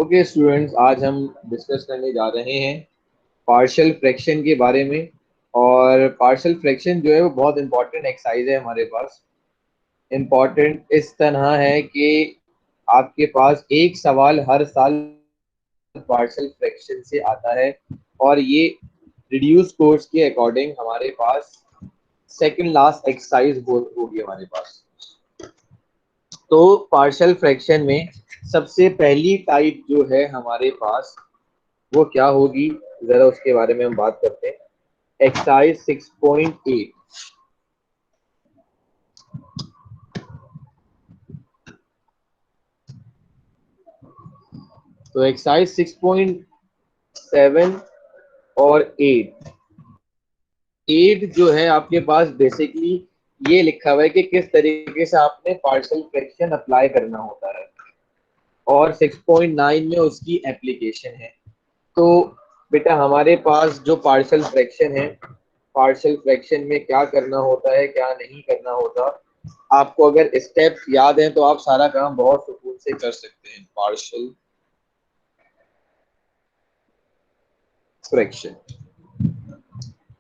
Okay students, आज हम discuss करने जा रहे हैं पार्शियल फ्रैक्शन के बारे में। और पार्शियल फ्रैक्शन जो है वो बहुत इंपॉर्टेंट एक्सरसाइज है हमारे पास। इम्पॉर्टेंट इस तरह है कि आपके पास एक सवाल हर साल पार्शियल फ्रैक्शन से आता है, और ये रिड्यूस कोर्स के अकॉर्डिंग हमारे पास सेकंड लास्ट एक्सरसाइज होगी हमारे पास। तो पार्शियल फ्रैक्शन में सबसे पहली टाइप जो है हमारे पास वो क्या होगी, जरा उसके बारे में हम बात करते हैं। एक्सरसाइज 6.8। तो एक्सरसाइज 6.7 और 8 जो है आपके पास बेसिकली ये लिखा हुआ है कि किस तरीके से आपने पार्शियल फ्रैक्शन अप्लाई करना होता है, और 6.9 में उसकी एप्लीकेशन है। तो बेटा हमारे पास जो पार्शियल फ्रैक्शन है, पार्शियल फ्रैक्शन में क्या करना होता है क्या नहीं करना होता, आपको अगर स्टेप्स याद हैं तो आप सारा काम बहुत सुकून से कर सकते हैं। पार्शियल फ्रैक्शन,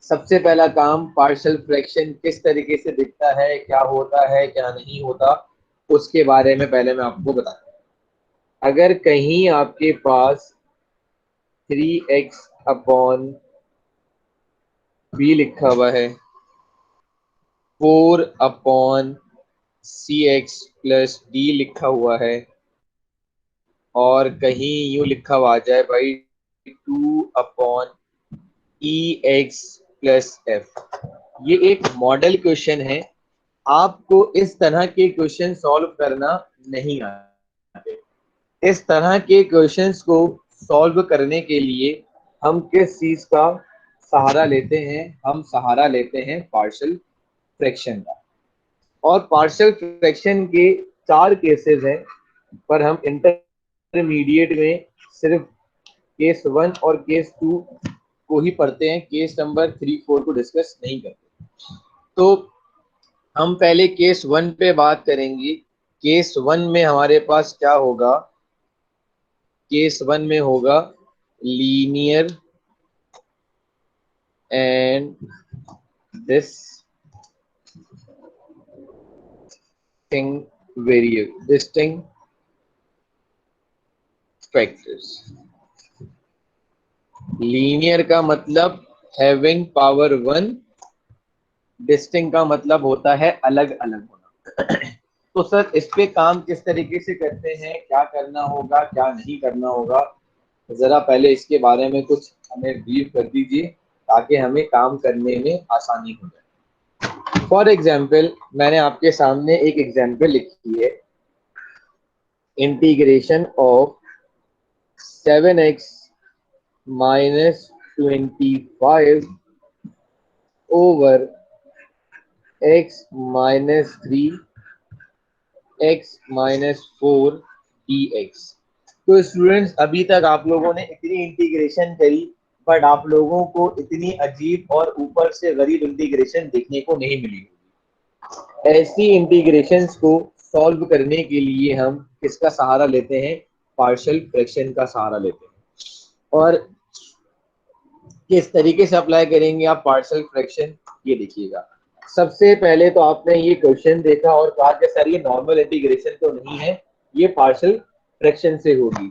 सबसे पहला काम, पार्शियल फ्रैक्शन किस तरीके से दिखता है, क्या होता है क्या नहीं होता, उसके बारे में पहले मैं आपको बताता हूँ। अगर कहीं आपके पास 3x अपॉन b लिखा हुआ है, 4 अपॉन cx प्लस d लिखा हुआ है, और कहीं यूं लिखा हुआ आ जाए भाई 2 अपॉन ई एक्स प्लस एफ, ये एक मॉडल क्वेश्चन है। आपको इस तरह के क्वेश्चन सॉल्व करना नहीं आते। इस तरह के क्वेश्चंस को सॉल्व करने के लिए हम किस चीज का सहारा लेते हैं? हम सहारा लेते हैं पार्शियल फ्रैक्शन का। और पार्शियल फ्रैक्शन के 4 केसेस हैं, पर हम इंटरमीडिएट में सिर्फ केस 1 और केस 2 को ही पढ़ते हैं, केस नंबर 3 4 को डिस्कस नहीं करते। तो हम पहले केस 1 पे बात करेंगे। केस 1 में हमारे पास क्या होगा? केस 1 में होगा linear and distinct factors. Linear का मतलब हैविंग पावर 1, डिस्टिंक्ट का मतलब होता है अलग अलग होना। तो सर इस पे काम किस तरीके से करते हैं, क्या करना होगा क्या नहीं करना होगा, जरा पहले इसके बारे में कुछ हमें ब्रीफ कर दीजिए ताकि हमें काम करने में आसानी हो जाए। फॉर एग्जाम्पल, मैंने आपके सामने एक एग्जाम्पल लिखी है, integration of 7x minus 25 over x minus 3 x minus 4 dx। तो स्टूडेंट्स अभी तक आप लोगों ने इतनी इंटीग्रेशन करी, बट आप लोगों को इतनी अजीब और ऊपर से गरीब इंटीग्रेशन देखने को नहीं मिली। ऐसी इंटीग्रेशंस को सॉल्व करने के लिए हम किसका सहारा लेते हैं? पार्शियल फ्रैक्शन का सहारा लेते हैं। और किस तरीके से अप्लाई करेंगे आप पार्शियल फ्रैक्शन, ये देखिएगा। सबसे पहले तो आपने ये क्वेश्चन देखा और कहा कि सर ये नॉर्मल इंटीग्रेशन तो नहीं है, ये पार्शियल फ्रैक्शन से होगी।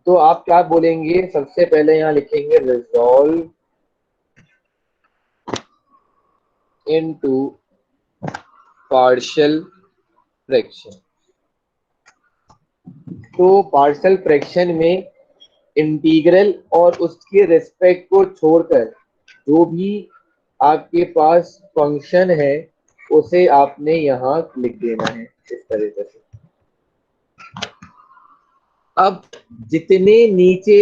तो आप क्या बोलेंगे? सबसे पहले यहाँ लिखेंगे रिजॉल्व इनटू पार्शियल फ्रैक्शन। तो पार्शियल फ्रैक्शन में इंटीग्रल और उसके रेस्पेक्ट को छोड़कर जो भी आपके पास फंक्शन है उसे आपने यहाँ लिख देना है इस तरीके से। अब जितने नीचे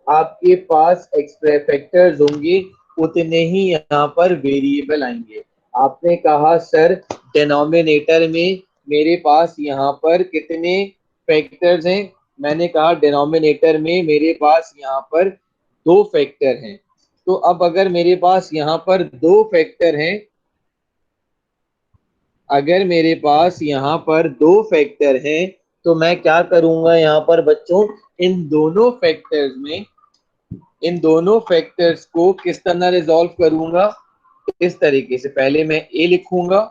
आपके पास एक्स्ट्रा फैक्टर्स होंगे उतने ही यहाँ पर वेरिएबल आएंगे। आपने कहा सर डिनोमिनेटर में मेरे पास यहाँ पर कितने फैक्टर्स हैं? मैंने कहा डिनोमिनेटर में मेरे पास यहाँ पर 2 फैक्टर हैं। तो अब अगर मेरे पास यहाँ पर 2 फैक्टर हैं, अगर मेरे पास यहाँ पर 2 फैक्टर हैं, तो मैं क्या करूंगा यहाँ पर बच्चों, इन दोनों फैक्टर्स में, इन दोनों फैक्टर्स को किस तरह रिजॉल्व करूंगा, इस तरीके से। पहले मैं ए लिखूंगा,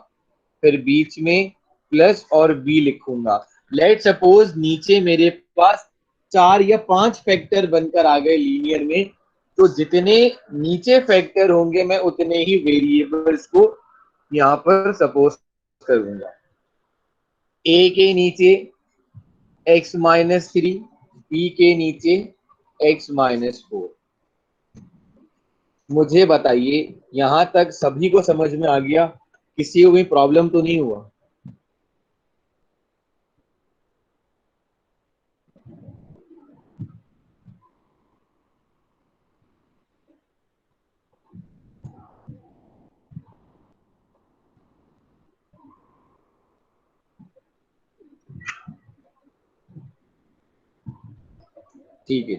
फिर बीच में प्लस और बी लिखूंगा। लेट सपोज नीचे मेरे पास 4 या 5 फैक्टर बनकर आ गए लीनियर में, तो जितने नीचे फैक्टर होंगे मैं उतने ही वेरिएबल्स को यहाँ पर सपोज करूंगा। ए के नीचे x-3, बी के नीचे x-4। मुझे बताइए यहां तक सभी को समझ में आ गया? किसी को भी प्रॉब्लम तो नहीं हुआ? ठीक है,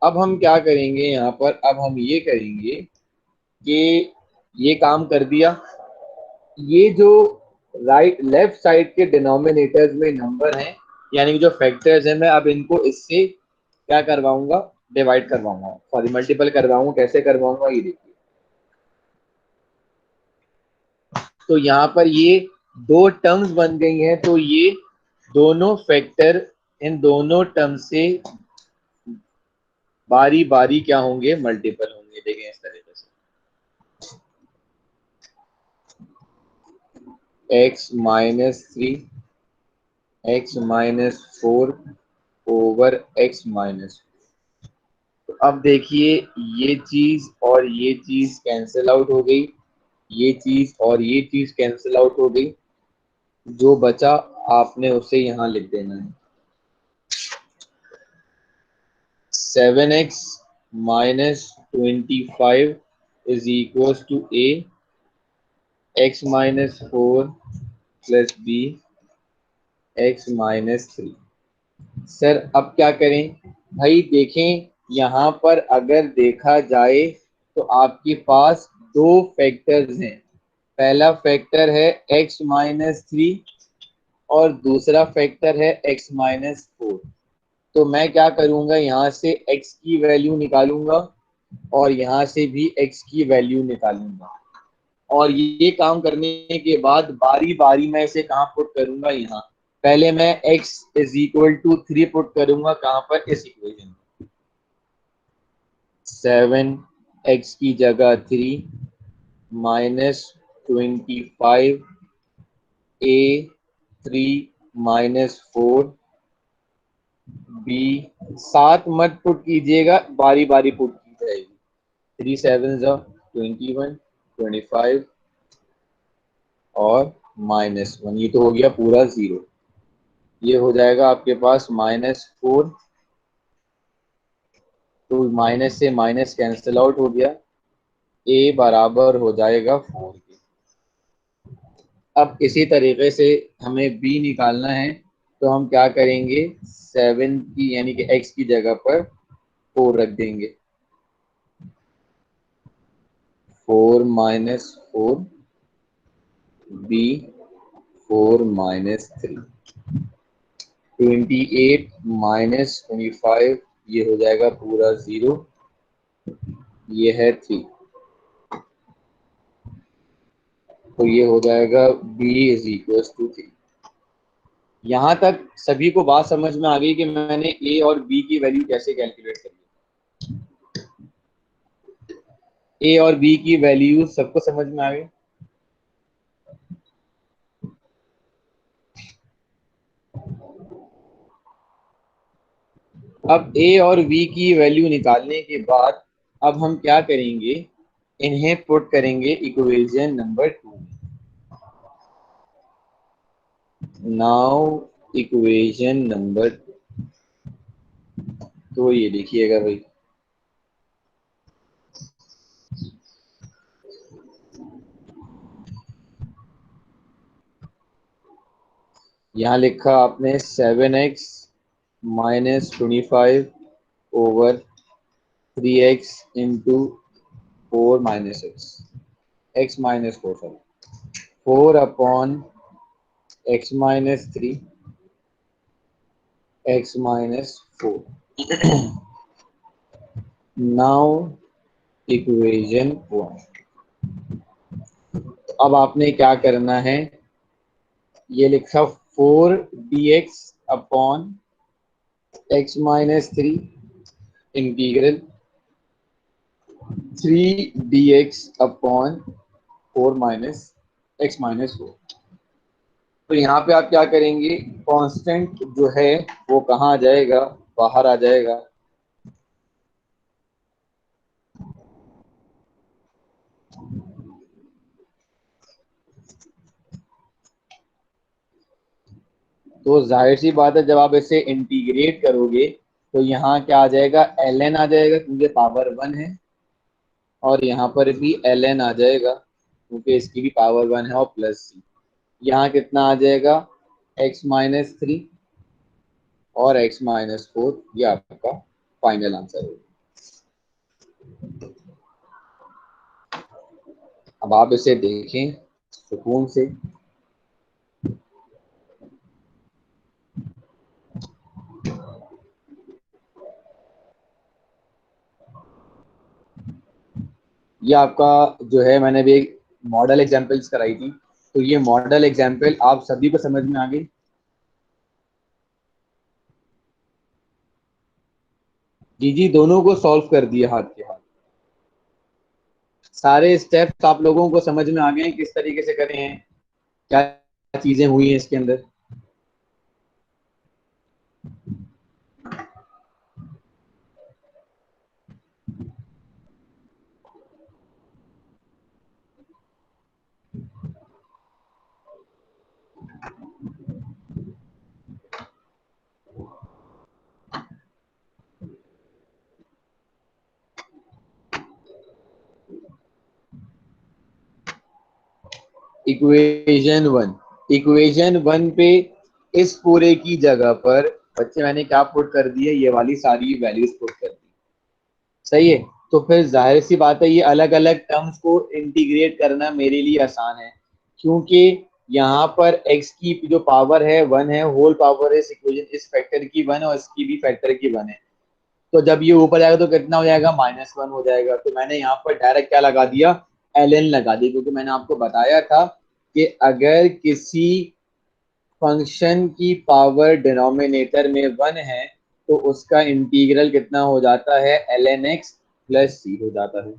अब हम क्या करेंगे यहाँ पर, अब हम ये करेंगे कि ये काम कर दिया, ये जो लेफ्ट साइड के डिनोमिनेटर्स में नंबर हैं, यानी कि जो फैक्टर्स हैं, मैं अब इनको इससे क्या करवाऊंगा, डिवाइड करवाऊंगा, सॉरी मल्टीपल करवाऊंगा। कैसे करवाऊंगा ये देखिए। तो यहाँ पर ये दो टर्म्स बन गई हैं, तो ये दोनों फैक्टर इन दोनों टर्म से बारी बारी क्या होंगे, मल्टीपल होंगे। देखें इस तरीके से, x-3 x-4 ओवर x-, तो अब देखिए ये चीज और ये चीज कैंसिल आउट हो गई, ये चीज और ये चीज कैंसिल आउट हो गई। जो बचा आपने उसे यहाँ लिख देना है। 7x-25 is equals to a, x-4 plus b x-3। Sir अब क्या करें भाई? देखें यहाँ पर अगर देखा जाए तो आपके पास दो फैक्टर्स हैं। पहला फैक्टर है x-3 और दूसरा फैक्टर है x-4। तो मैं क्या करूंगा, यहाँ से x की वैल्यू निकालूंगा और यहाँ से भी x की वैल्यू निकालूंगा। और ये काम करने के बाद बारी बारी मैं इसे कहाँ पुट करूंगा, यहाँ। पहले मैं x is equal to 3 put करूंगा, कहाँ पर, इस इक्वेशन। 7x की जगह 3 -25 a3 -4 b। 7 मत पुट कीजिएगा, बारी बारी पुट की जाएगी। 3 7 21 25 और -1, ये तो हो गया पूरा 0। ये हो जाएगा आपके पास -4, तो माइनस से माइनस कैंसिल आउट हो गया, a बराबर हो जाएगा 4 के। अब इसी तरीके से हमें b निकालना है, तो हम क्या करेंगे, 7 की यानी कि x की जगह पर 4 रख देंगे। 4 -4 b 4 -3 28 -25, ये हो जाएगा पूरा 0, ये है 3, तो ये हो जाएगा b इज इक्वल टू 3। यहाँ तक सभी को बात समझ में आ गई कि मैंने a और b की वैल्यू कैसे कैलकुलेट करी? a और b की वैल्यू सबको समझ में आ गई? अब a और b की वैल्यू निकालने के बाद अब हम क्या करेंगे, इन्हें पुट करेंगे equation number 2। Now equation number 2, तो ये देखिएगा भाई, यहाँ लिखा आपने 7x -25 over 3x into 4 x-4 sorry 4 upon x-3 x minus 4। Now equation 1। अब आपने क्या करना है, ये लिखा 4 dx upon x-3 integral 3 dx upon 4 - x-4। तो यहाँ पे आप क्या करेंगे, कांस्टेंट जो है वो कहाँ आ जाएगा, बाहर आ जाएगा। तो जाहिर सी बात है, जब आप इसे इंटीग्रेट करोगे तो यहाँ क्या आ जाएगा, ln आ जाएगा क्योंकि पावर 1 है, और यहाँ पर भी ln आ जाएगा क्योंकि इसकी भी पावर 1 है, और प्लस c। यहाँ कितना आ जाएगा, x-3 और x-4। ये आपका फाइनल आंसर है। अब आप इसे देखें सुकून से। ये आपका जो है, मैंने भी एक मॉडल एग्जांपल्स कराई थी, तो ये मॉडल एग्जांपल आप सभी को समझ में आ गई। जी जी, दोनों को सॉल्व कर दिए हाथ के हाथ। सारे स्टेप्स आप लोगों को समझ में आ गए हैं, किस तरीके से करे हैं, क्या चीजें हुई हैं इसके अंदर। इक्वेशन 1 पे इस पूरे की जगह पर बच्चे मैंने क्या पुट कर दी है, ये वाली सारी वैल्यूज पुट कर दी। सही है। तो फिर जाहिर सी बात है, ये अलग अलग टर्म्स को इंटीग्रेट करना मेरे लिए आसान है, क्योंकि यहाँ पर x की जो पावर है 1 है, होल पावर है इस इक्वेशन, इस फैक्टर की 1 और इसकी भी फैक्टर की 1 है। तो जब ये ऊपर जाएगा तो कितना हो जाएगा, -1 हो जाएगा। तो मैंने यहाँ पर डायरेक्ट क्या लगा दिया, ln लगा दी, क्योंकि मैंने आपको बताया था कि अगर किसी फंक्शन की पावर डिनोमिनेटर में 1 है तो उसका इंटीग्रल कितना हो जाता है, ln x प्लस c हो जाता है।